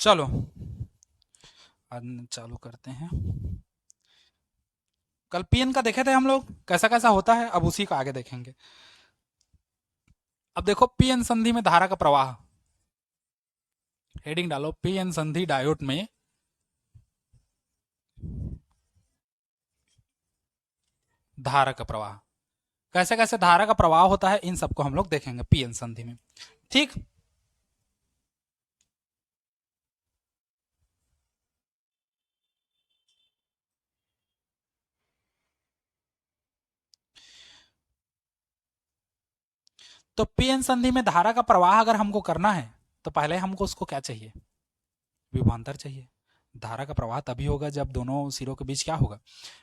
चलो आज चालू करते हैं। कल पीएन का देखे थे हम लोग कैसा कैसा होता है, अब उसी का आगे देखेंगे। अब देखो पीएन संधि में धारा का प्रवाह, हेडिंग डालो पीएन संधि डायोड में धारा का प्रवाह। कैसे कैसे धारा का प्रवाह होता है इन सबको हम लोग देखेंगे पीएन संधि में। ठीक, तो पीएन संधि में धारा का प्रवाह अगर हमको करना है तो पहले हमको उसको क्या चाहिए, विभवांतर चाहिए। धारा का प्रवाह तभी होगा जब दोनों सिरों के बीच क्या होगा,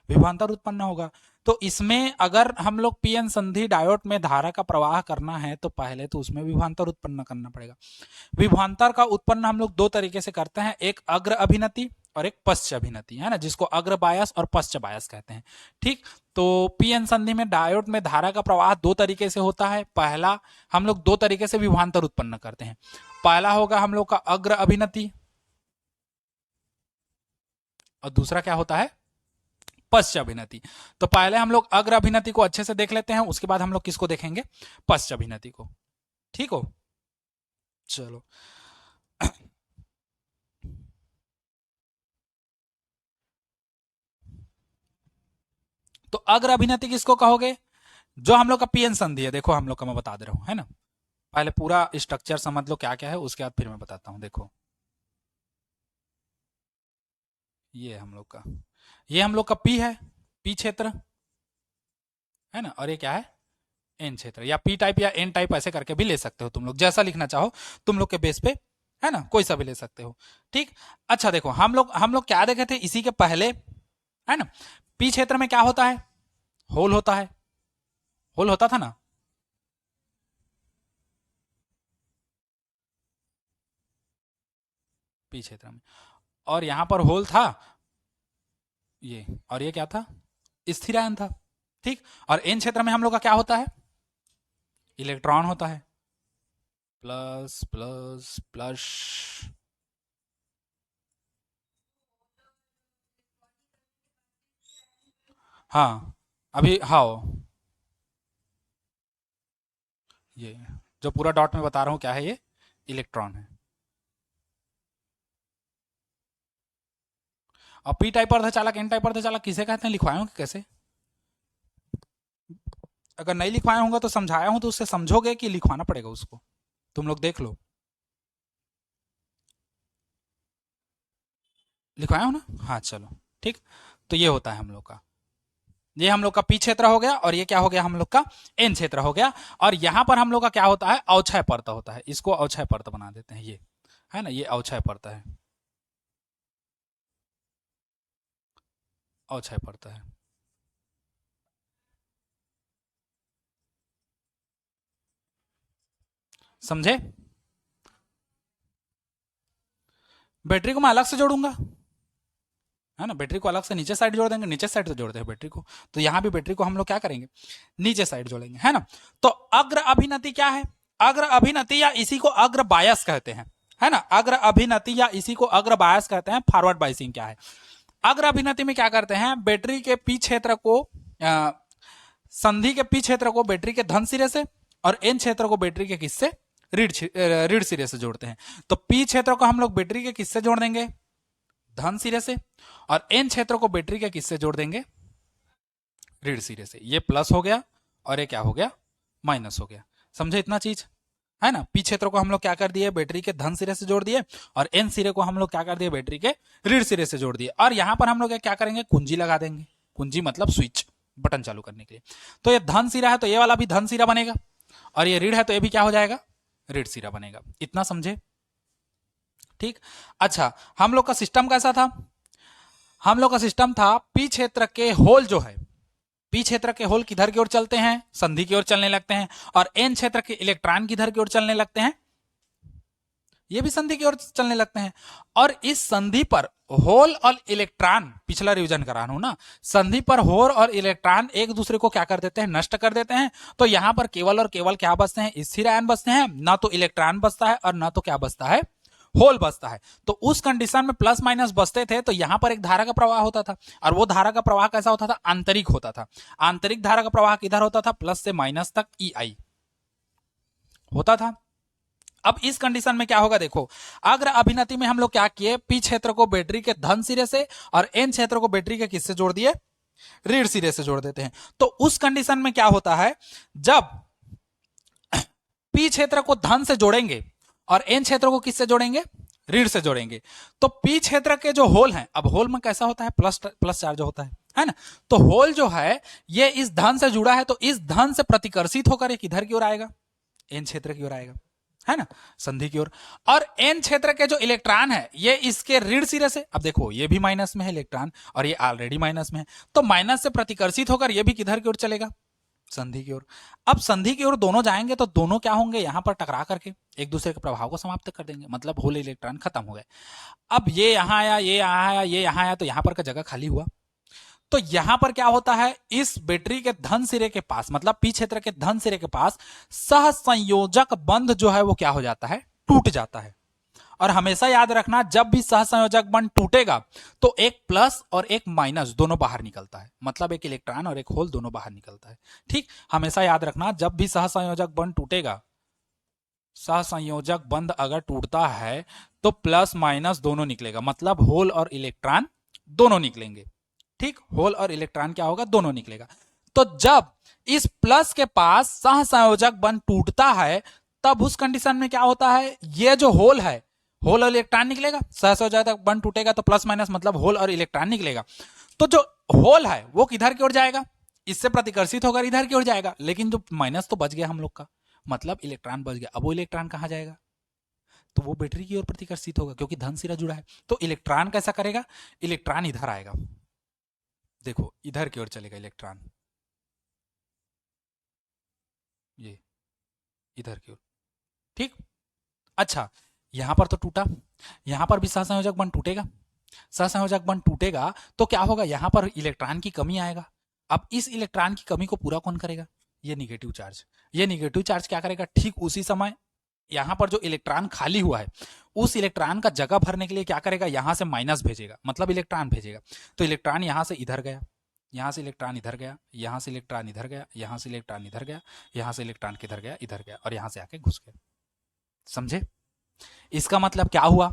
विभवांतर उत्पन्न होगा। तो इसमें अगर हम लोग पीएन संधि डायोड में धारा का प्रवाह करना है तो पहले तो उसमें विभवांतर उत्पन्न करना पड़ेगा। विभवांतर का उत्पन्न हम लोग दो तरीके से करते हैं, एक अग्र अभिनति और एक पश्च अभिनति, है ना, जिसको अग्र बायस और पश्च बायस कहते हैं। ठीक, तो पीएन संधि में डायोड में धारा का प्रवाह दो तरीके से होता है। पहला हम लोग दो तरीके से विभवांतर उत्पन्न करते हैं। पहला होगा हम लोग का अग्र अभिनति और दूसरा क्या होता है, पश्च अभिनति। तो पहले हम लोग अग्र अभिनति को अच्छे से देख लेते हैं, उसके बाद हम लोग किसको देखेंगे, पश्च अभिनति को। ठीक हो, चलो तो अग्र अभिनति किसको कहोगे, जो हम लोग का पीएन संधि है। देखो हम लोग का मैं बता दे रहा हूं, है ना, पहले पूरा स्ट्रक्चर समझ लो क्या क्या है, उसके बाद फिर मैं बताता हूं। देखो ये हम लोग का, ये हम लोग का पी है, पी क्षेत्र है ना, और ये क्या है, एन क्षेत्र, या पी टाइप या एन टाइप ऐसे करके भी ले सकते हो तुम लोग, जैसा लिखना चाहो तुम लोग के बेस पे, है ना, कोई सा भी ले सकते हो। ठीक, अच्छा देखो हम लोग क्या देखे थे इसी के पहले, है ना, पी क्षेत्र में क्या होता है, होल होता है, होल होता था ना, पी क्षेत्र में, और यहां पर होल था ये, और ये क्या था, स्थिर आयन था। ठीक, और एन क्षेत्र में हम लोग का क्या होता है, इलेक्ट्रॉन होता है, प्लस प्लस प्लस। हाँ अभी हाँ, ये जो पूरा डॉट में बता रहा हूँ क्या है, ये इलेक्ट्रॉन है। और पी टाइप अर्धचालक एन टाइप अर्धचालक किसे कहते हैं, लिखवाए हूँ कि कैसे, अगर नहीं लिखवाया होगा तो समझाया हूँ तो उससे समझोगे कि लिखवाना पड़ेगा उसको, तुम लोग देख लो, लिखवाया हूँ ना, हाँ चलो ठीक। तो ये होता है हम लोग का, ये हम लोग का पी क्षेत्र हो गया, और ये क्या हो गया, हम लोग का एन क्षेत्र हो गया। और यहां पर हम लोग का क्या होता है, अवक्षय परत होता है, इसको अवक्षय परत बना देते हैं, ये है ना, ये अवक्षय परत है, अवक्षय परत है। समझे, बैटरी को मैं अलग से जोड़ूंगा, है ना, बैटरी को अलग से नीचे साइड जोड़ देंगे, नीचे साइड से जोड़ते हैं बैटरी को, तो यहां भी बैटरी को हम लोग क्या करेंगे, नीचे साइड जोड़ेंगे, है ना। तो अग्र अभिनति क्या है, अग्र अभिनति या इसी को अग्र बायस कहते हैं, है ना, अग्र अभिनति या इसी को अग्र बायस कहते हैं। फॉरवर्ड बायसिंग क्या है, अग्र अभिनति में क्या करते हैं, बैटरी के पी क्षेत्र को संधि के पी क्षेत्र को बैटरी के धन सिरे से और एन क्षेत्र को बैटरी के किससे, ऋण सिरे से जोड़ते हैं। तो पी क्षेत्र को हम लोग बैटरी के किससे जोड़ देंगे, धन सिरे से, और एन क्षेत्र को बैटरी के किससे जोड़ देंगे, ऋण सिरे से। ये प्लस हो गया और ये क्या हो गया, माइनस हो गया। समझे इतना चीज, है ना। पी क्षेत्र को हम लोग क्या कर दिए, बैटरी के धन सिरे से जोड़ दिए, और एन सिरे को हम लोग क्या कर दिए, बैटरी के ऋण सिरे से जोड़ दिए। और यहां पर हम लोग क्या करेंगे, कुंजी लगा देंगे, कुंजी मतलब स्विच, बटन चालू करने के लिए। तो ये धन सिरा है तो ये वाला भी धन सिरा बनेगा, और ये ऋण है तो ये भी क्या हो जाएगा, ऋण सिरा बनेगा। इतना समझे, ठीक। अच्छा हम लोग का सिस्टम कैसा था, हम लोग का सिस्टम था पी क्षेत्र के होल जो है, पी क्षेत्र के होल किधर की ओर चलते हैं, संधि की ओर चलने लगते हैं, और एन क्षेत्र के इलेक्ट्रॉन किधर की ओर चलने लगते हैं, ये भी संधि की ओर चलने लगते हैं। और इस संधि पर होल और इलेक्ट्रॉन, पिछला रिवीजन करा हूं ना, संधि पर होल और इलेक्ट्रॉन एक दूसरे को क्या कर देते हैं, नष्ट कर देते हैं। तो यहां पर केवल और केवल क्या बचते हैं, स्थिर आयन बचते हैं, ना तो इलेक्ट्रॉन बचता है और ना तो क्या बचता है, होल बचता है। तो उस कंडीशन में प्लस माइनस बचते थे तो यहां पर एक धारा का प्रवाह होता था, और वो धारा का प्रवाह कैसा होता था, आंतरिक होता था। आंतरिक धारा का प्रवाह किधर होता था, प्लस से माइनस तक ई आई होता था। अब इस कंडीशन में क्या होगा, देखो अग्र अभिनति में हम लोग क्या किए, पी क्षेत्र को बैटरी के धन सिरे से और एन क्षेत्र को बैटरी के किससे जोड़ दिए, ऋण सिरे से जोड़ देते हैं। तो उस कंडीशन में क्या होता है, जब पी क्षेत्र को धन से जोड़ेंगे और एन क्षेत्र को किससे जोड़ेंगे, ऋण से जोड़ेंगे, तो पी क्षेत्र के जो होल हैं, अब होल में कैसा होता है, प्लस प्लस चार्ज होता है ना। तो होल जो है ये इस धन से जुड़ा है, तो इस धन से प्रतिकर्षित होकर ये किधर की ओर आएगा, एन क्षेत्र की ओर आएगा, है ना, संधि की ओर। और एन क्षेत्र के जो इलेक्ट्रॉन है ये इसके ऋण सिरे से, अब देखो ये भी माइनस में है इलेक्ट्रॉन और ये ऑलरेडी माइनस में है, तो माइनस से प्रतिकर्षित होकर ये भी किधर की ओर चलेगा, संधि की ओर। अब संधि की ओर दोनों जाएंगे तो दोनों क्या होंगे, यहां पर टकरा करके एक दूसरे के प्रभाव को समाप्त कर देंगे, मतलब होल इलेक्ट्रॉन खत्म हो गए। अब ये यहां आया, ये यहां आया, ये यहां आया, तो यहां पर का जगह खाली हुआ। तो यहां पर क्या होता है, इस बैटरी के धन सिरे के पास, मतलब पी क्षेत्र के धन सिरे के पास सहसंयोजक बंध जो है वो क्या हो जाता है, टूट जाता है। और हमेशा याद रखना, जब भी सहसंयोजक बंध टूटेगा तो एक प्लस और एक माइनस दोनों बाहर निकलता है, मतलब एक इलेक्ट्रॉन और एक होल दोनों बाहर निकलता है। ठीक, हमेशा याद रखना, जब भी सहसंयोजक बंध टूटेगा, सहसंयोजक बंध अगर टूटता है तो प्लस माइनस दोनों निकलेगा, मतलब होल और इलेक्ट्रॉन दोनों निकलेंगे। ठीक, होल और इलेक्ट्रॉन क्या होगा, दोनों निकलेगा। तो जब इस प्लस के पास सहसंयोजक बंध टूटता है तब उस कंडीशन में क्या होता है, ये जो होल है, होल और इलेक्ट्रॉन निकलेगा, सहसंयोजक बंध टूटेगा तो प्लस माइनस मतलब होल और इलेक्ट्रॉन निकलेगा। तो जो होल है वो किधर की ओर जाएगा, इससे प्रतिकर्षित होकर इधर की ओर जाएगा, लेकिन जो माइनस तो बच गया हम लोग का, मतलब इलेक्ट्रॉन बच गया। अब वो इलेक्ट्रॉन कहां जाएगा, तो वो बैटरी की ओर प्रतिकर्षित होगा क्योंकि धन सिरा जुड़ा है। तो इलेक्ट्रॉन कैसा करेगा, इलेक्ट्रॉन इधर आएगा, देखो इधर की ओर चलेगा इलेक्ट्रॉन, ये इधर की ओर। ठीक, अच्छा यहां पर तो टूटा, यहां पर भी सहसंयोजक बंध टूटेगा, सहसंयोजक बंध टूटेगा तो क्या होगा, यहां पर इलेक्ट्रॉन की कमी आएगा। अब इस इलेक्ट्रॉन की कमी को पूरा कौन करेगा, ये निगेटिव चार्ज। ये निगेटिव चार्ज क्या करेगा, ठीक उसी समय यहां पर जो इलेक्ट्रॉन खाली हुआ है उस इलेक्ट्रॉन का जगह भरने के लिए क्या करेगा, यहां से माइनस भेजेगा, मतलब इलेक्ट्रॉन भेजेगा। तो इलेक्ट्रॉन यहां से इधर गया, यहां से इलेक्ट्रॉन इधर गया, यहां से इलेक्ट्रॉन इधर गया, यहां से इलेक्ट्रॉन इधर गया, यहां से इलेक्ट्रॉन किधर गया, इधर गया, और यहां से आके घुस गया। समझे, इसका मतलब क्या हुआ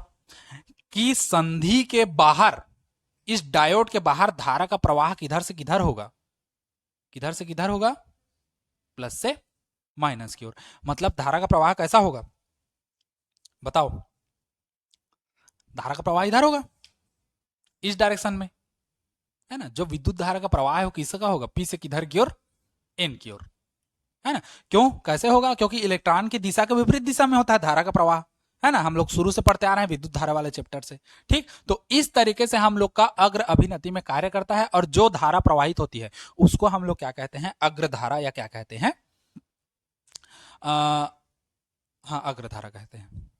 कि संधि के बाहर, इस डायोड के बाहर धारा का प्रवाह किधर से किधर होगा, किधर से किधर होगा, प्लस से माइनस की ओर। मतलब धारा का प्रवाह कैसा होगा, बताओ, धारा का प्रवाह इधर होगा, इस डायरेक्शन में, है ना। जो विद्युत धारा का प्रवाह है वो किसका होगा, पी से किधर की ओर, एन की ओर, है ना। क्यों, कैसे होगा, क्योंकि इलेक्ट्रॉन की दिशा के विपरीत दिशा में होता है धारा का प्रवाह, है ना। हम लोग शुरू से पढ़ते आ रहे हैं विद्युत धारा वाले चैप्टर से। ठीक, तो इस तरीके से हम लोग का अग्र अभिनति में कार्य करता है, और जो धारा प्रवाहित होती है उसको हम लोग क्या कहते हैं, अग्र धारा, या क्या कहते हैं, हाँ अग्र धारा कहते हैं।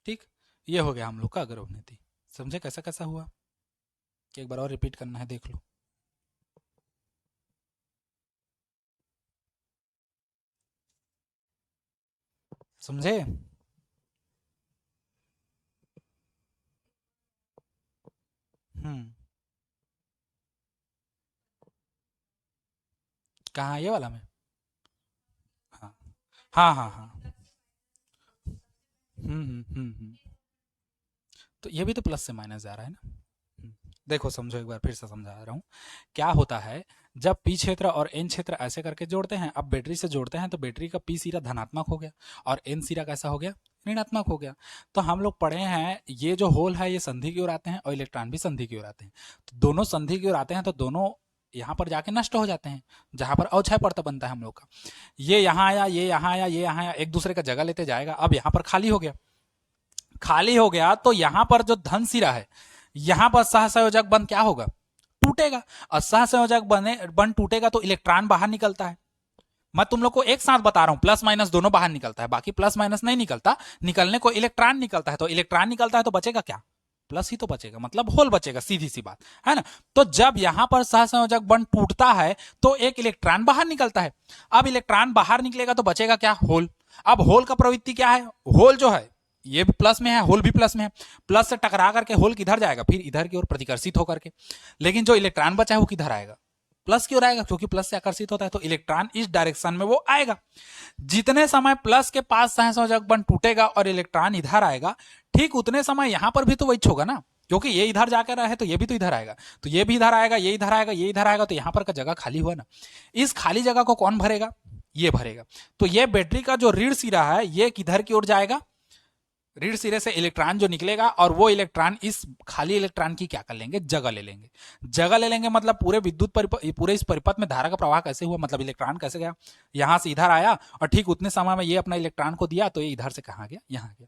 ठीक, ये हो गया हम लोग का अग्र अभिनति। समझे कैसा कैसा हुआ, कि एक बार और रिपीट करना है, देख लो। समझे, हम्म, कहाँ, ये वाला में, हाँ हाँ हाँ हाँ, तो ये भी तो प्लस से माइनस जा रहा है ना। हम्म, देखो समझो, एक बार फिर से समझा रहा हूँ। क्या होता है, जब पी क्षेत्र और एन क्षेत्र ऐसे करके जोड़ते हैं, अब बैटरी से जोड़ते हैं, तो बैटरी का पी सिरा धनात्मक हो गया और एन सिरा कैसा हो गया, ऋणात्मक हो गया। तो हम लोग पढ़े हैं, ये जो होल है ये संधि की ओर आते हैं और इलेक्ट्रॉन भी संधि की ओर आते हैं। तो दोनों संधि की ओर आते हैं तो दोनों यहाँ पर जाके नष्ट हो जाते हैं, जहां पर अवक्षय परत बनता है हम लोग का। ये यहाँ आया, ये यहाँ आया, ये यहाँ आया, एक दूसरे का जगह लेते जाएगा। अब यहाँ पर खाली हो गया, खाली हो गया तो यहां पर जो धन सिरा है, यहां पर सहसंयोजक बंध क्या होगा, टूटेगा। और सहसंयोजक बंध टूटेगा तो इलेक्ट्रॉन बाहर निकलता है। मैं तुम लोग को एक साथ बता रहा हूं, प्लस माइनस दोनों बाहर निकलता है, बाकी प्लस माइनस नहीं निकलता, निकलने को इलेक्ट्रॉन निकलता है। तो इलेक्ट्रॉन निकलता है तो बचेगा क्या, प्लस ही तो बचेगा, मतलब होल बचेगा, सीधी सी बात है ना। तो जब यहां पर सहसंयोजक बंध टूटता है तो एक इलेक्ट्रॉन बाहर निकलता है। अब इलेक्ट्रॉन बाहर निकलेगा तो बचेगा क्या, होल। अब होल का प्रवृत्ति क्या है, होल जो है ये भी प्लस में है, होल भी प्लस में है, प्लस से टकरा करके होल किधर जाएगा, फिर इधर की ओर प्रतिकर्षित होकर के। लेकिन जो इलेक्ट्रॉन बचा है वो किधर आएगा, प्लस की ओर आएगा, क्योंकि प्लस से आकर्षित होता है, तो इलेक्ट्रॉन इस डायरेक्शन में वो आएगा। जितने समय प्लस के पास सहसंयोजक बंध टूटेगा और इलेक्ट्रॉन इधर आएगा, ठीक उतने समय यहां पर भी तो वही होगा ना, क्योंकि ये इधर जाकर रहा है तो ये भी तो इधर आएगा, तो ये भी इधर आएगा, ये इधर आएगा, ये इधर आएगा, तो यहां पर का जगह खाली हुआ ना। इस खाली जगह को कौन भरेगा, ये भरेगा। तो ये बैटरी का जो रीढ़ सिरा है ये किधर की ओर जाएगा, रीढ़ सिरे से इलेक्ट्रॉन जो निकलेगा और वो इलेक्ट्रॉन इस खाली इलेक्ट्रॉन की क्या कर लेंगे, जगह ले लेंगे। जगह ले लेंगे मतलब पूरे पूरे इस परिपथ में धारा का प्रवाह कैसे हुआ, मतलब इलेक्ट्रॉन कैसे गया, यहां से इधर आया और ठीक उतने समय में ये अपना इलेक्ट्रॉन को दिया, तो ये इधर से कहां गया, यहां गया।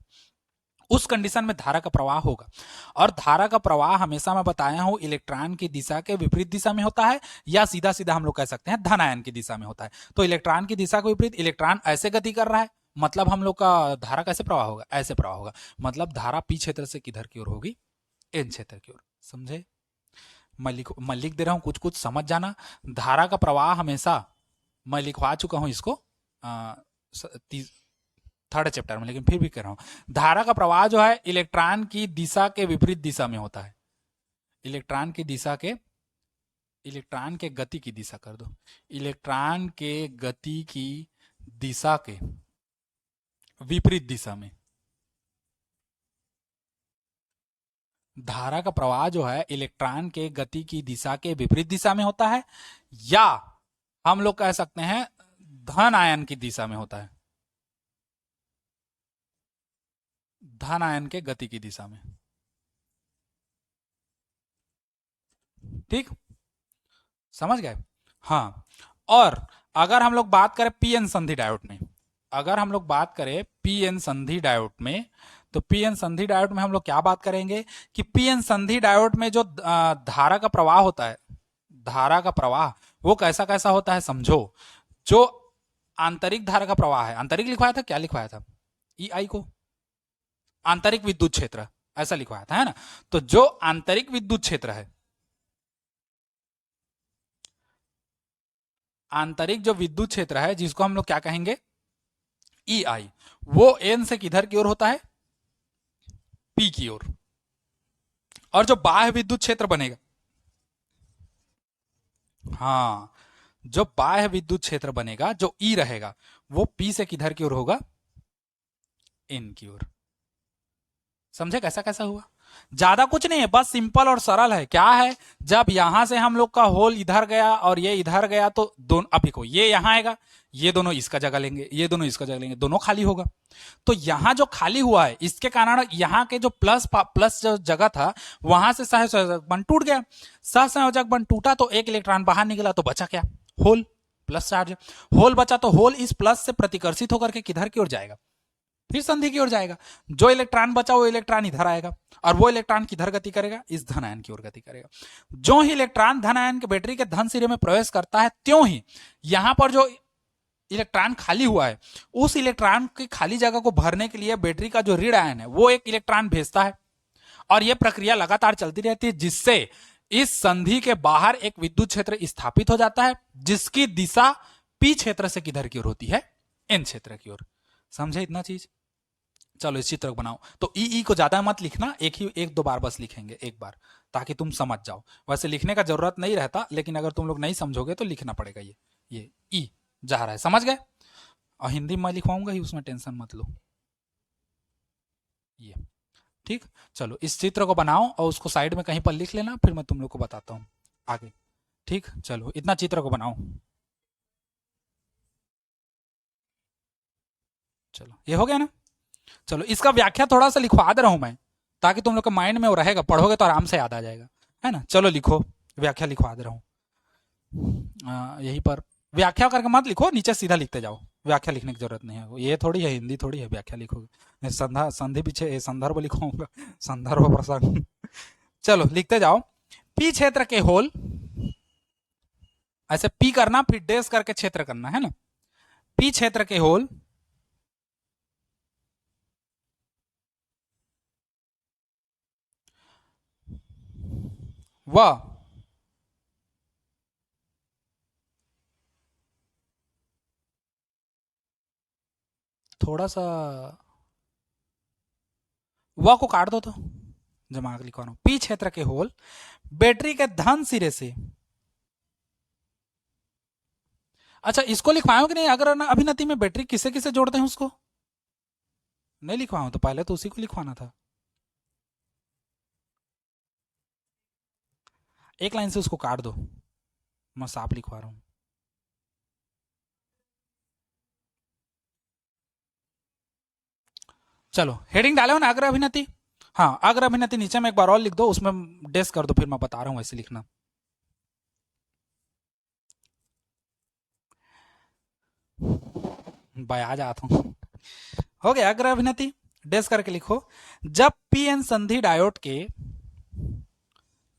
उस कंडीशन में धारा का प्रवाह होगा। और धारा का प्रवाह हमेशा मैं बताया हूं इलेक्ट्रॉन की दिशा के विपरीत दिशा में होता है, या सीधा सीधा हम लोग कह सकते हैं धन आयन की दिशा में होता है। तो इलेक्ट्रॉन की दिशा के विपरीत इलेक्ट्रॉन ऐसे गति कर रहा है, मतलब हम लोग का धारा कैसे प्रवाह होगा, ऐसे प्रवाह होगा। मतलब धारा पी क्षेत्र से किधर की ओर होगी, एन क्षेत्र की ओर। समझे, मैं लिख दे रहा हूं, कुछ कुछ समझ जाना। धारा का प्रवाह हमेशा, मैं लिखवा चुका हूं इसको थर्ड चैप्टर में, लेकिन फिर भी कह रहा हूं, धारा का प्रवाह जो है इलेक्ट्रॉन की दिशा के विपरीत दिशा में होता है। इलेक्ट्रॉन की दिशा के, इलेक्ट्रॉन के गति की दिशा कर दो, इलेक्ट्रॉन के गति की दिशा के विपरीत दिशा में धारा का प्रवाह जो है इलेक्ट्रॉन के गति की दिशा के विपरीत दिशा में होता है, या हम लोग कह सकते हैं धन आयन की दिशा में होता है, धन आयन के गति की दिशा में। ठीक, समझ गए। हाँ, और अगर हम लोग बात करें पीएन संधि डायोड में, अगर हम लोग बात करें पीएन संधि डायोड में, तो पीएन संधि डायोड में हम लोग क्या बात करेंगे कि पीएन संधि डायोड में जो धारा का प्रवाह होता है, धारा का प्रवाह वो कैसा कैसा होता है समझो। जो आंतरिक धारा का प्रवाह है, आंतरिक लिखवाया था, क्या लिखवाया था, ई आई को आंतरिक विद्युत क्षेत्र ऐसा लिखवाया था, है ना। तो जो आंतरिक विद्युत क्षेत्र है, आंतरिक जो विद्युत क्षेत्र है जिसको हम लोग क्या कहेंगे, ई आई, वो एन से किधर की ओर होता है, पी की ओर। और जो बाह्य विद्युत क्षेत्र बनेगा, हाँ, जो बाह्य विद्युत क्षेत्र बनेगा, जो ई रहेगा, वो पी से किधर की ओर होगा, एन की ओर। समझे कैसा कैसा हुआ, ज्यादा कुछ नहीं है, बस सिंपल और सरल है। क्या है, जब यहां से हम लोग का होल इधर गया और ये इधर गया, तो दोनों, अभी को ये यहां आएगा, ये दोनों इसका जगह लेंगे, ये दोनों इसका जगह लेंगे, दोनों खाली होगा। तो यहां जो खाली हुआ है इसके कारण यहां के जो प्लस प्लस जो जगह था वहां से सहसंयोजक बंध टूट गया। सहसंयोजक बंध टूटा तो एक इलेक्ट्रॉन बाहर निकला, तो बचा क्या, होल, प्लस चार्ज। होल बचा तो होल इस प्लस से प्रतिकर्षित होकर के किधर की ओर जाएगा, फिर संधि की ओर जाएगा। जो इलेक्ट्रॉन बचा वो इलेक्ट्रॉन इधर आएगा, और वो इलेक्ट्रॉन किधर गति करेगा, इस धन आयन की ओर गति करेगा। जो ही इलेक्ट्रॉन धन आयन के बैटरी के धन सिरे में प्रवेश करता है, त्यों ही यहां पर जो इलेक्ट्रॉन खाली हुआ है, उस इलेक्ट्रॉन की खाली जगह को भरने के लिए बैटरी का जो ऋण आयन है वो एक इलेक्ट्रॉन भेजता है, और यह प्रक्रिया लगातार चलती रहती है, जिससे इस संधि के बाहर एक विद्युत क्षेत्र स्थापित हो जाता है, जिसकी दिशा पी क्षेत्र से किधर की ओर होती है, एन क्षेत्र की ओर। समझे इतना चीज। चलो इस चित्र को बनाओ। तो ई को ज्यादा मत लिखना, एक दो बार बस लिखेंगे, एक बार, ताकि तुम समझ जाओ। वैसे लिखने का जरूरत नहीं रहता, लेकिन अगर तुम लोग नहीं समझोगे तो लिखना पड़ेगा। ये ई जा रहा है, समझ गए। और हिंदी में लिखवाऊंगा ही, उसमें टेंशन मत लो। ये ठीक। चलो इस चित्र को बनाओ और उसको साइड में कहीं पर लिख लेना, फिर मैं तुम लोग को बताता हूँ आगे। ठीक, चलो इतना चित्र को बनाओ। चलो ये हो गया ना। चलो इसका व्याख्या थोड़ा सा लिखवा दे रहा हूं मैं, ताकि तुम लोग के माइंड में वो रहेगा, पढ़ोगे तो आराम से याद आ जाएगा, है ना। चलो लिखो, व्याख्या लिखवा दे रहा हूँ। यहीं पर व्याख्या करके मत लिखो, नीचे सीधा लिखते जाओ, व्याख्या लिखने की जरूरत नहीं है। ये थोड़ी है हिंदी, थोड़ी है व्याख्या लिखोगे, संधि पीछे संदर्भ लिखवाऊंगा, संदर्भ प्रसंग। चलो लिखते जाओ। पी क्षेत्र के होल, ऐसे पी करना फिर डेस करके क्षेत्र करना, है ना। पी क्षेत्र के होल व थोड़ा सा व को काट दो तो दिमाग लिखवा रहा हूं। पी क्षेत्र के होल बैटरी के धन सिरे से, अच्छा इसको लिखवाऊं कि नहीं, अगर अभिनति में बैटरी किसे किसे जोड़ते हैं उसको नहीं लिखवाऊं, तो पहले तो उसी को लिखवाना था। एक लाइन से उसको काट दो, मैं साफ लिखवा रहा हूं। चलो हेडिंग डाले हो ना अग्र अभिनति, हाँ अग्र अभिनति नीचे में एक बार और लिख दो, उसमें डेस कर दो, फिर मैं बता रहा हूं ऐसे लिखना। बयाज आता हूं। हो गया अग्र अभिनति, डेस करके लिखो। जब पी एन संधि डायोड के,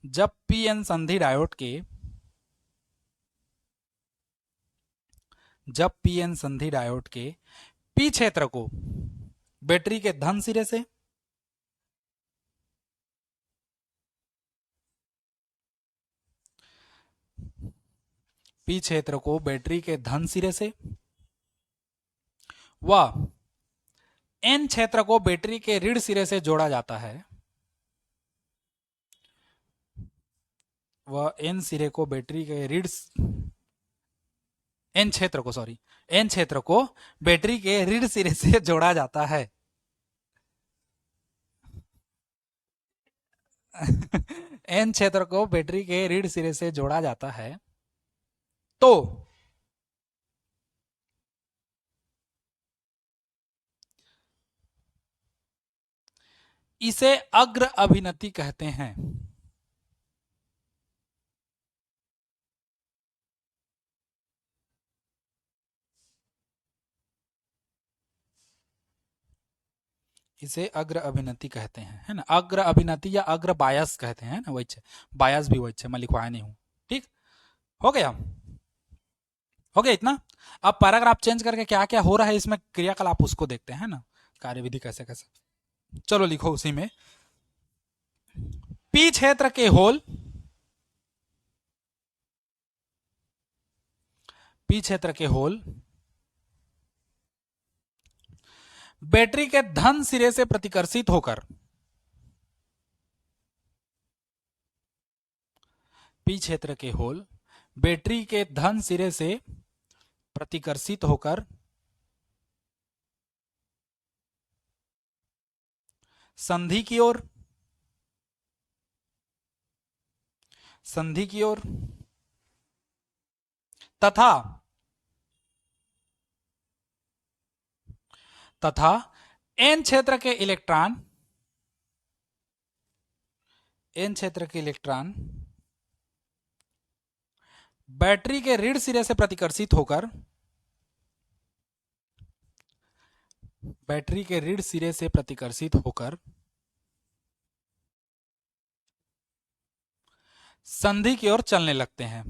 जब पी एन संधि डायोड के, जब पी एन संधि डायोड के पी क्षेत्र को बैटरी के धन सिरे से, पी क्षेत्र को बैटरी के धन सिरे से व एन क्षेत्र को बैटरी के ऋण सिरे से जोड़ा जाता है, व एन सिरे को बैटरी के ऋण, एन क्षेत्र को सॉरी, एन क्षेत्र को बैटरी के ऋण सिरे से जोड़ा जाता है। एन क्षेत्र को बैटरी के ऋण सिरे से जोड़ा जाता है तो इसे अग्र अभिनति कहते हैं। इसे अग्र अभिनति कहते हैं, है ना, अग्र अभिनति या अग्र बायस कहते हैं ना, वही बायस भी वही मैं लिखवाया नहीं हूं। ठीक हो गया, हो गया इतना। अब पैराग्राफ चेंज करके क्या क्या हो रहा है इसमें क्रियाकलाप उसको देखते हैं ना, कार्यविधि कैसे कैसे। चलो लिखो उसी में, पी क्षेत्र के होल, पी क्षेत्र के होल बैटरी के धन सिरे से प्रतिकर्षित होकर, पी क्षेत्र के होल बैटरी के धन सिरे से प्रतिकर्षित होकर संधि की ओर, संधि की ओर तथा, तथा एन क्षेत्र के इलेक्ट्रॉन, एन क्षेत्र के इलेक्ट्रॉन बैटरी के ऋण सिरे से प्रतिकर्षित होकर, बैटरी के ऋण सिरे से प्रतिकर्षित होकर संधि की ओर चलने लगते हैं,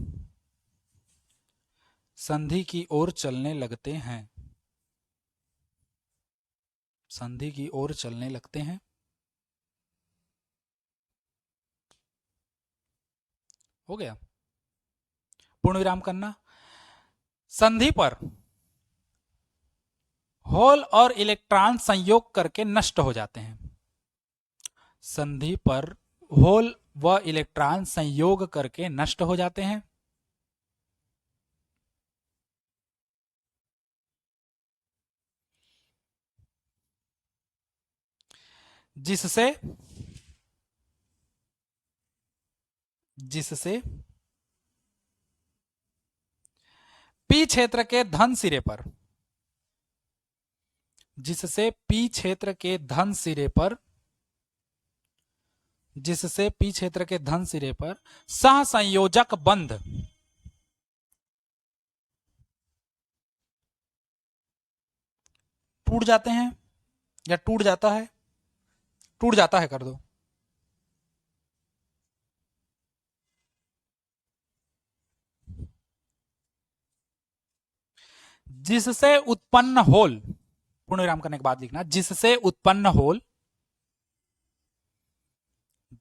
संधि की ओर चलने लगते हैं, संधि की ओर चलने लगते हैं। हो गया, पूर्ण विराम करना। संधि पर होल और इलेक्ट्रॉन संयोग करके नष्ट हो जाते हैं, संधि पर होल व इलेक्ट्रॉन संयोग करके नष्ट हो जाते हैं। जिससे, जिससे पी क्षेत्र के धन सिरे पर, जिससे पी क्षेत्र के धन सिरे पर, जिससे पी क्षेत्र के धन सिरे पर सहसंयोजक बंध टूट जाते हैं, या टूट जाता है, टूट जाता है कर दो। जिससे उत्पन्न होल, पूर्ण विराम करने के बाद लिखना, जिससे उत्पन्न होल,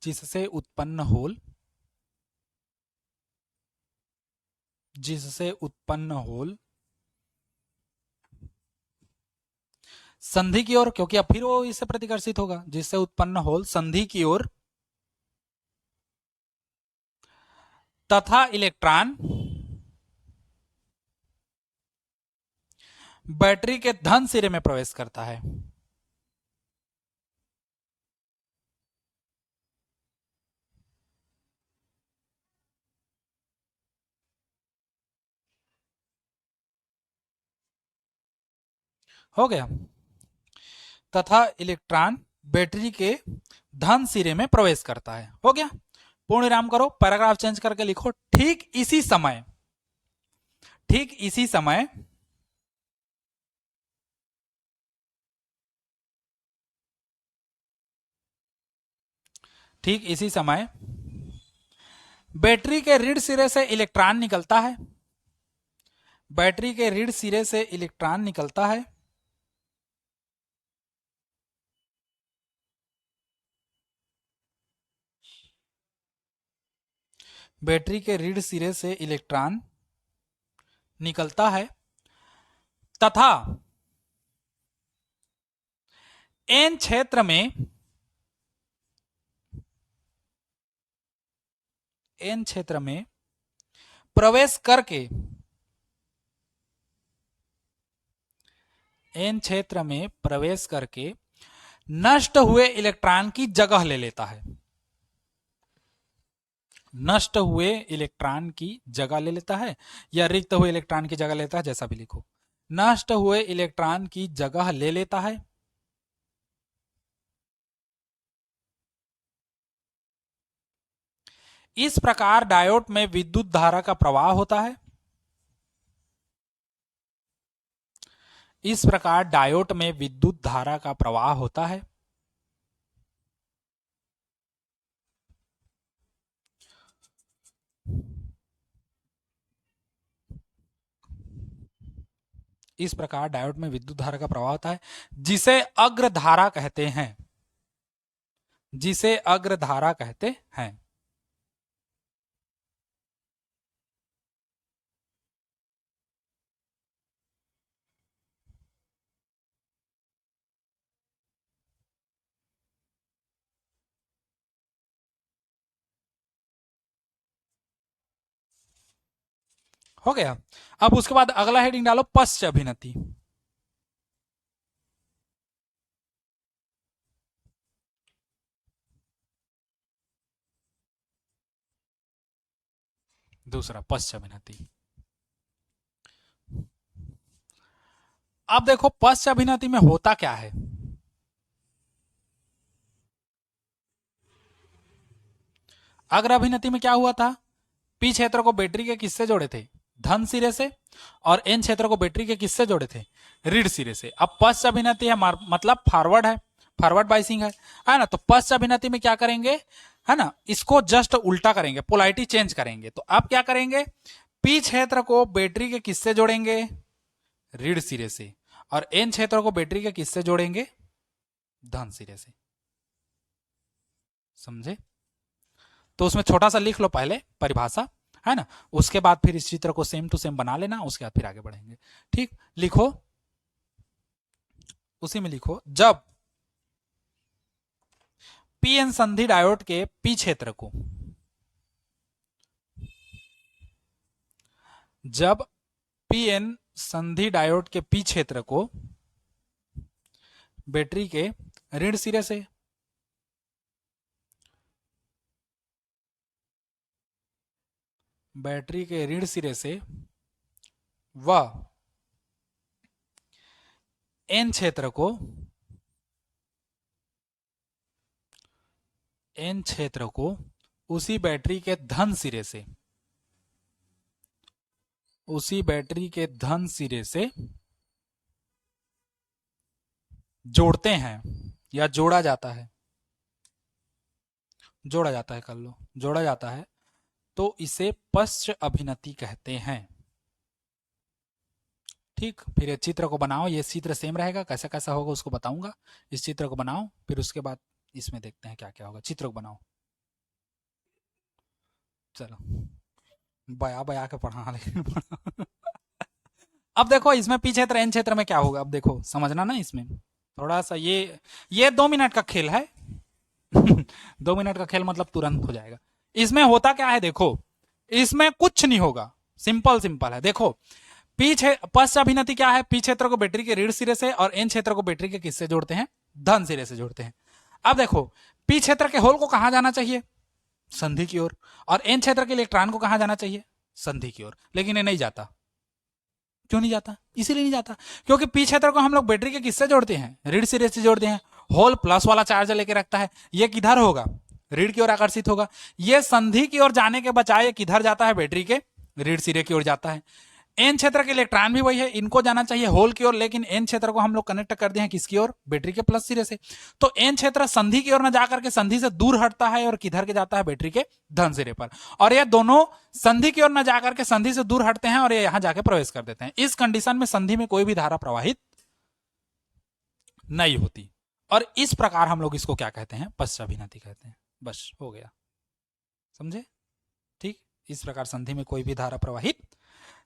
जिससे उत्पन्न होल, जिससे उत्पन्न होल संधि की ओर, क्योंकि अब फिर वो इससे प्रतिकर्षित होगा, जिससे उत्पन्न होल संधि की ओर, तथा इलेक्ट्रॉन बैटरी के धन सिरे में प्रवेश करता है। हो गया। तथा इलेक्ट्रॉन बैटरी के धन सिरे में प्रवेश करता है। हो गया। पूर्ण विराम करो, पैराग्राफ चेंज करके लिखो, ठीक इसी समय, ठीक इसी समय ठीक इसी समय बैटरी के ऋण सिरे से इलेक्ट्रॉन निकलता है। बैटरी के ऋण सिरे से इलेक्ट्रॉन निकलता है। बैटरी के ऋण सिरे से इलेक्ट्रॉन निकलता है तथा एन क्षेत्र में, एन क्षेत्र में प्रवेश करके, एन क्षेत्र में प्रवेश करके नष्ट हुए इलेक्ट्रॉन की जगह ले लेता है। नष्ट हुए इलेक्ट्रॉन की जगह ले लेता है या रिक्त हुए इलेक्ट्रॉन की जगह लेता है, जैसा भी लिखो। नष्ट हुए इलेक्ट्रॉन की जगह ले लेता है। इस प्रकार डायोड में विद्युत धारा का प्रवाह होता है। इस प्रकार डायोड में विद्युत धारा का प्रवाह होता है। इस प्रकार डायोड में विद्युत धारा का प्रवाह होता है, जिसे अग्रधारा कहते हैं, जिसे अग्रधारा कहते हैं। हो गया। अब उसके बाद अगला हेडिंग डालो, पश्च अभिनति। दूसरा पश्च अभिनति। अब देखो पश्च अभिनति में होता क्या है। अग्र अभिनति में क्या हुआ था, पी क्षेत्र को बैटरी के किससे जोड़े थे, धन सिरे से, और एन क्षेत्र को बैटरी के किससे जोड़े थे, ऋण सिरे से। अब पश्च अभिनति है मतलब फॉरवर्ड है, फॉरवर्ड बाइसिंग है ना। तो पश्च अभिनति में क्या करेंगे, है ना, इसको जस्ट उल्टा करेंगे, पोलैरिटी चेंज करेंगे। तो अब क्या करेंगे, पी क्षेत्र को बैटरी के किससे जोड़ेंगे, ऋण सिरे से, और एन क्षेत्र को बैटरी के किससे जोड़ेंगे, धन सिरे से। समझे। तो उसमें छोटा सा लिख लो पहले परिभाषा, है ना, उसके बाद फिर इस चित्र को सेम टू सेम बना लेना, उसके बाद फिर आगे बढ़ेंगे। ठीक, लिखो, उसी में लिखो, जब पीएन संधि डायोड के पी क्षेत्र को, जब पीएन संधि डायोड के पी क्षेत्र को बैटरी के ऋण सिरे से, बैटरी के ऋण सिरे से व एन क्षेत्र को, एन क्षेत्र को उसी बैटरी के धन सिरे से, उसी बैटरी के धन सिरे से जोड़ते हैं या जोड़ा जाता है, जोड़ा जाता है, कर लो, जोड़ा जाता है, तो इसे पश्च अभिनति कहते हैं। ठीक, फिर ये चित्र को बनाओ, ये चित्र सेम रहेगा, कैसा कैसा होगा उसको बताऊंगा। इस चित्र को बनाओ, फिर उसके बाद इसमें देखते हैं क्या क्या होगा। चित्र को बनाओ, चलो बया बया के पढ़ा लेकिन अब देखो इसमें पी क्षेत्र एन क्षेत्र में क्या होगा, अब देखो समझना ना इसमें। थोड़ा सा ये 2 मिनट का खेल है। 2 मिनट का खेल मतलब तुरंत हो जाएगा। इसमें होता क्या है देखो, इसमें कुछ नहीं होगा, सिंपल सिंपल है। देखो पश्च अभिनति क्या है, पी क्षेत्र को बैटरी के ऋण सिरे से और एन क्षेत्र को बैटरी के किससे जोड़ते हैं, धन सिरे से जोड़ते हैं। अब देखो पी क्षेत्र के होल को कहां जाना चाहिए, संधि की ओर, और एन क्षेत्र के इलेक्ट्रॉन को कहां जाना चाहिए, संधि की ओर, लेकिन ये नहीं जाता। क्यों नहीं जाता, इसीलिए नहीं जाता क्योंकि पी क्षेत्र को हम लोग बैटरी के किससे जोड़ते हैं, ऋण सिरे से जोड़ते हैं। होल प्लस वाला चार्ज लेके रखता है, ये किधर होगा, ऋण की ओर आकर्षित होगा। ये संधि की ओर जाने के बजाय किधर जाता है, बैटरी के ऋण सिरे की ओर जाता है। एन क्षेत्र के इलेक्ट्रॉन भी वही है, इनको जाना चाहिए होल की ओर, लेकिन एन क्षेत्र को हम लोग कनेक्ट कर दिए हैं किसकी ओर, बैटरी के प्लस सिरे से। तो एन क्षेत्र संधि की ओर न जाकर के संधि से दूर हटता है और किधर के जाता है, बैटरी के धन सिरे पर। और ये दोनों संधि की ओर न जाकर के संधि से दूर हटते हैं और ये यहां जाके प्रवेश कर देते हैं। इस कंडीशन में संधि में कोई भी धारा प्रवाहित नहीं होती, और इस प्रकार हम लोग इसको क्या कहते हैं, पश्चाभिनति कहते हैं। बस हो गया, समझे, ठीक। इस प्रकार संधि में कोई भी धारा प्रवाहित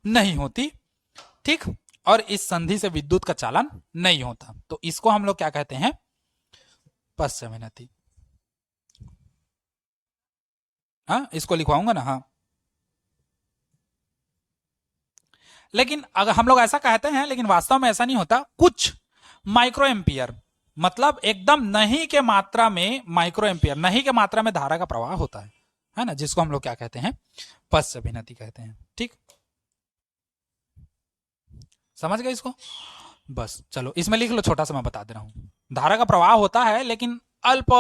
नहीं होती, ठीक। और इस संधि से विद्युत का चालन नहीं होता, तो इसको हम लोग क्या कहते हैं, पश्चाभिनति। हाँ, इसको लिखवाऊंगा ना, हाँ। लेकिन अगर हम लोग ऐसा कहते हैं, लेकिन वास्तव में ऐसा नहीं होता। कुछ माइक्रो एम्पियर, मतलब एकदम नहीं के मात्रा में, माइक्रो एम्पियर नहीं के मात्रा में धारा का प्रवाह होता है ना, जिसको हम लोग क्या कहते हैं, पश्चाभिनति कहते हैं, ठीक। समझ गए इसको, बस चलो इसमें लिख लो, छोटा सा मैं बता दे रहा हूं। धारा का प्रवाह होता है लेकिन अल्प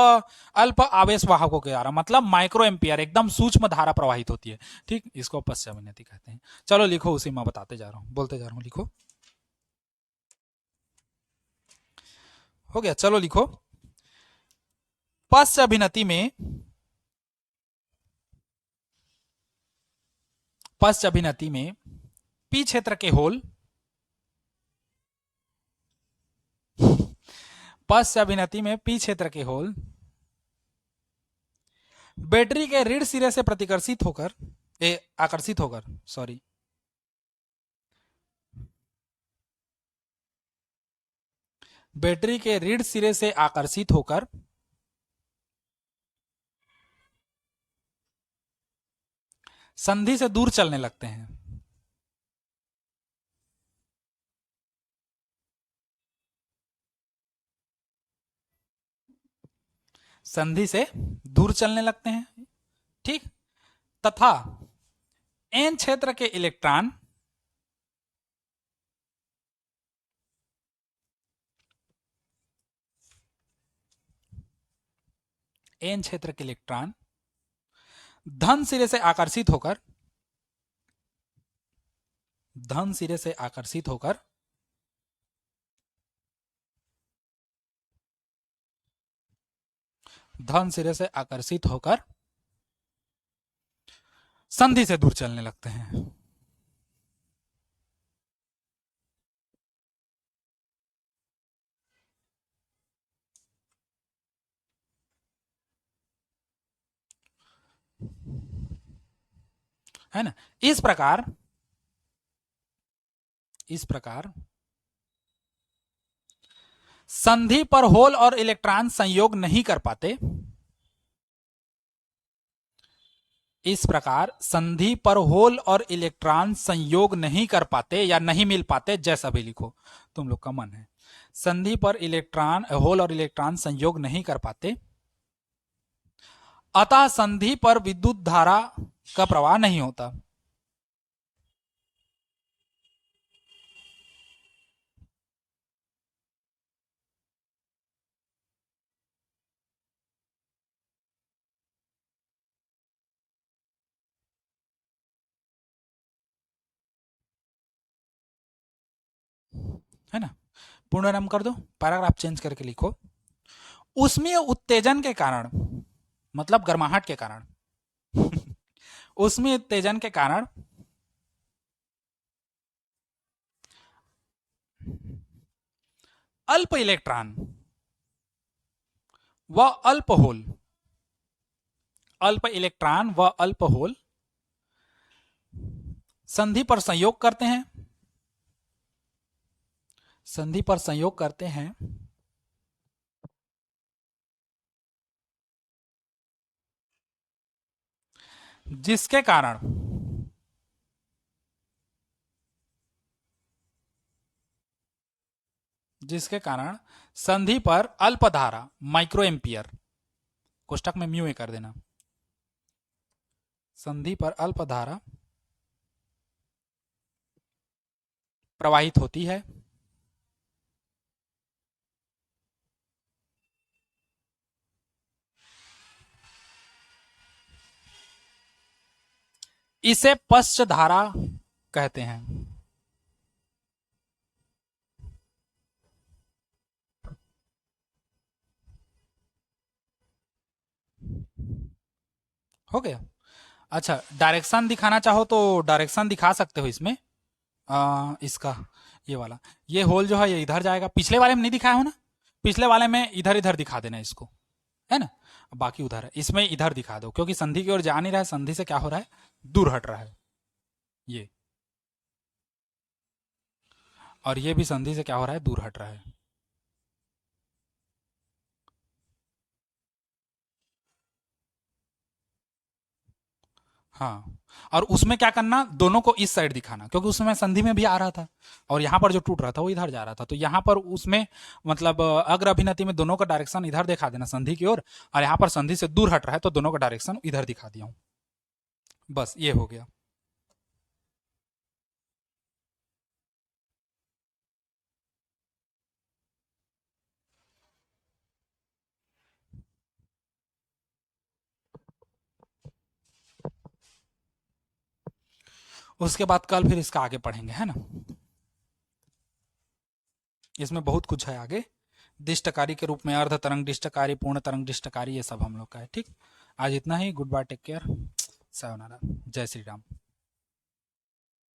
अल्प आवेश वाहकों के द्वारा, मतलब माइक्रो एम्पियर, एकदम सूक्ष्म धारा प्रवाहित होती है, ठीक। इसको पश्चाभिनति कहते हैं। चलो लिखो, उसी में बताते जा रहा हूं, बोलते जा रहा हूं, लिखो। हो गया, चलो लिखो। पश्चाभिनति में, पश्चाभिनति में पी क्षेत्र के होल, पश्चाभिनति में पी क्षेत्र के होल बैटरी के ऋण सिरे से प्रतिकर्षित होकर, आकर्षित होकर, सॉरी, बैटरी के ऋण सिरे से आकर्षित होकर संधि से दूर चलने लगते हैं। संधि से दूर चलने लगते हैं, ठीक। तथा एन क्षेत्र के इलेक्ट्रॉन एन क्षेत्र के इलेक्ट्रॉन धन सिरे से आकर्षित होकर, धन सिरे से आकर्षित होकर धन सिरे से आकर्षित होकर संधि से दूर चलने लगते हैं। है ना, इस प्रकार, इस प्रकार संधि पर होल और इलेक्ट्रॉन संयोग नहीं कर पाते, इस प्रकार संधि पर होल और इलेक्ट्रॉन संयोग नहीं कर पाते या नहीं मिल पाते, जैसा भी लिखो, तुम लोग का मन है। संधि पर इलेक्ट्रॉन, होल और इलेक्ट्रॉन संयोग नहीं कर पाते, अतः संधि पर विद्युत धारा का प्रवाह नहीं होता। है ना, पूर्णनाम कर दो, पैराग्राफ चेंज करके लिखो। उष्मीय उत्तेजन के कारण, मतलब गर्माहट के कारण, उष्मीय उत्तेजन के कारण अल्प इलेक्ट्रॉन व अल्प होल, अल्प इलेक्ट्रॉन व अल्प होल संधि पर संयोग करते हैं, संधि पर संयोग करते हैं जिसके कारण संधि पर अल्प धारा माइक्रो एम्पियर, कोष्टक में म्यू ए कर देना, संधि पर अल्प धारा प्रवाहित होती है, इसे पश्च धारा कहते हैं। हो गया। अच्छा, डायरेक्शन दिखाना चाहो तो डायरेक्शन दिखा सकते हो इसमें। इसका ये वाला, ये होल जो है ये इधर जाएगा, पिछले वाले में नहीं दिखाया हो ना, पिछले वाले में इधर इधर दिखा देना इसको, है ना, बाकी उधर है, इसमें इधर दिखा दो, क्योंकि संधि की ओर जा नहीं रहा है, संधि से क्या हो रहा है, दूर हट रहा है ये, और ये भी संधि से क्या हो रहा है, दूर हट रहा है। हाँ, और उसमें क्या करना, दोनों को इस साइड दिखाना, क्योंकि उसमें संधि में भी आ रहा था और यहाँ पर जो टूट रहा था वो इधर जा रहा था, तो यहाँ पर उसमें मतलब अग्र अभिनति में दोनों का डायरेक्शन इधर दिखा देना संधि की ओर, और यहाँ पर संधि से दूर हट रहा है तो दोनों का डायरेक्शन इधर दिखा दिया हूँ। बस ये हो गया। उसके बाद कल फिर इसका आगे पढ़ेंगे, है ना, इसमें बहुत कुछ है आगे, दिष्टकारी के रूप में अर्ध तरंग दिष्टकारी, पूर्ण तरंग दिष्टकारी, ये सब हम लोग का है। ठीक, आज इतना ही। गुड बाय, टेक केयर, सायोनारा, जय श्री राम।